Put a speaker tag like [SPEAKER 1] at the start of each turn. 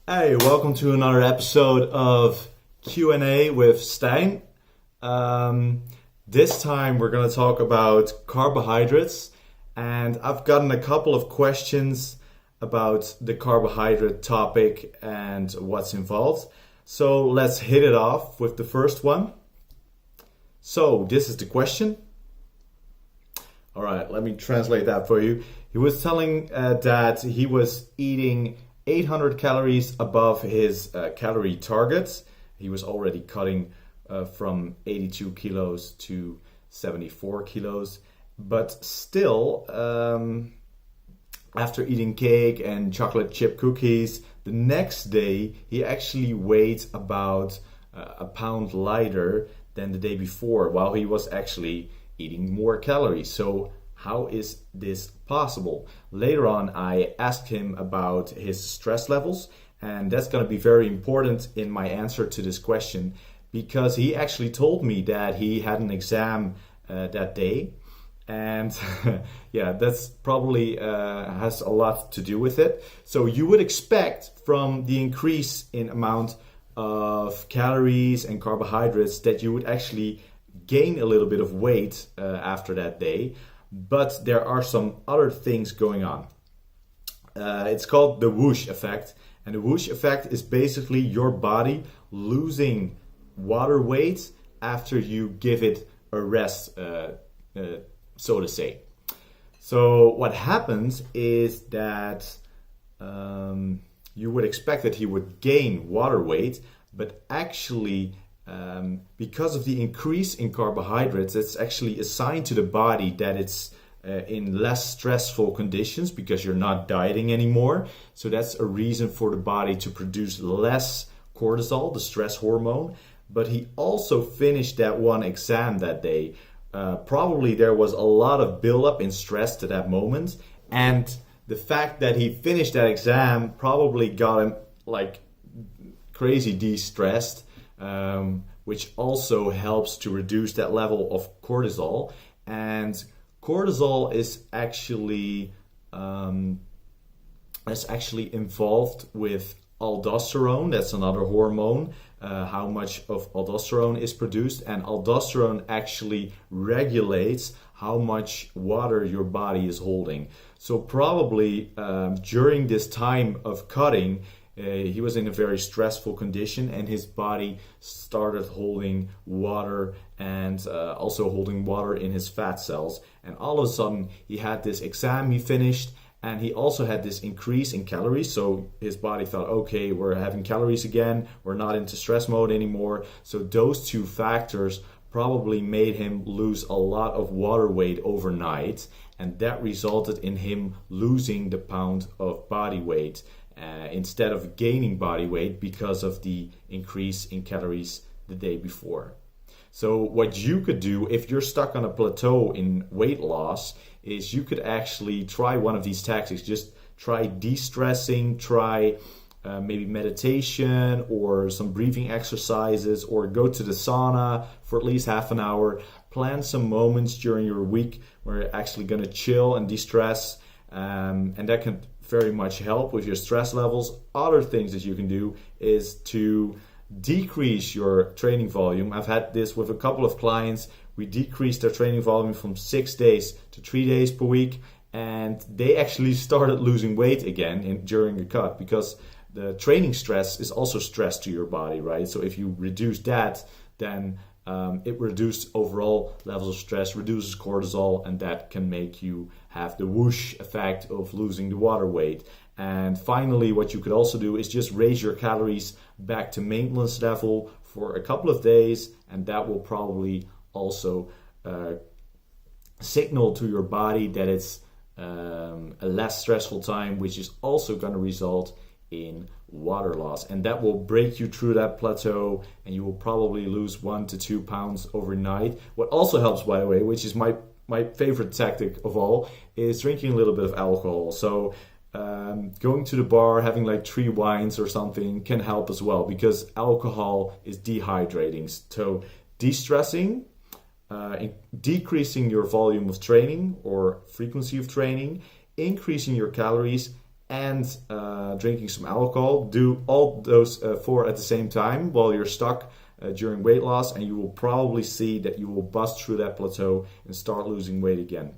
[SPEAKER 1] Hey, welcome to another episode of Q&A with Stijn. This time we're going to talk about carbohydrates, and I've gotten a couple of questions about the carbohydrate topic and what's involved. So let's hit it off with the first one. So this is the question. All right, let me translate that for you. He was telling that he was eating 800 calories above his calorie target. He was already cutting from 82 kilos to 74 kilos. But still, after eating cake and chocolate chip cookies, the next day he actually weighed about a pound lighter than the day before, while he was actually eating more calories. So how is this possible? Later on, I asked him about his stress levels, and that's going to be very important in my answer to this question, because he actually told me that he had an exam that day, and yeah, that's probably has a lot to do with it. So you would expect from the increase in amount of calories and carbohydrates that you would actually gain a little bit of weight after that day. But there are some other things going on. It's called the Woosh Effect. And the Woosh Effect is basically your body losing water weight after you give it a rest, so to say. So what happens is that you would expect that he would gain water weight, but actually because of the increase in carbohydrates, it's actually a sign to the body that it's in less stressful conditions because you're not dieting anymore. So that's a reason for the body to produce less cortisol, the stress hormone. But he also finished that one exam that day. Probably there was a lot of buildup in stress to that moment. And the fact that he finished that exam probably got him like crazy de-stressed. Which also helps to reduce that level of cortisol. And cortisol is actually involved with aldosterone. That's another hormone. How much of aldosterone is produced, and aldosterone actually regulates how much water your body is holding. So probably during this time of cutting, he was in a very stressful condition, and his body started holding water and also holding water in his fat cells. And all of a sudden, he had this exam he finished, and he also had this increase in calories. So his body thought, okay, we're having calories again. We're not into stress mode anymore. So those two factors probably made him lose a lot of water weight overnight. And that resulted in him losing the pound of body weight. Instead of gaining body weight because of the increase in calories the day before. So what you could do if you're stuck on a plateau in weight loss is you could actually try one of these tactics. Just try de-stressing, try maybe meditation or some breathing exercises, or go to the sauna for at least half an hour. Plan some moments during your week where you're actually going to chill and de-stress, and that can very much help with your stress levels. Other things that you can do is to decrease your training volume. I've had this with a couple of clients. We decreased their training volume from 6 days to 3 days per week, and they actually started losing weight again during a cut, because the training stress is also stress to your body, right? So if you reduce that, then it reduces overall levels of stress, reduces cortisol, and that can make you have the whoosh effect of losing the water weight. And finally, what you could also do is just raise your calories back to maintenance level for a couple of days, and that will probably also signal to your body that it's a less stressful time, which is also going to result in water loss, and that will break you through that plateau, and you will probably lose 1 to 2 pounds overnight. What also helps, by the way, which is my favorite tactic of all, is drinking a little bit of alcohol. So going to the bar, having like 3 wines or something can help as well, because alcohol is dehydrating. So de-stressing, decreasing your volume of training or frequency of training, increasing your calories, and drinking some alcohol. Do all those 4 at the same time while you're stuck during weight loss, and you will probably see that you will bust through that plateau and start losing weight again.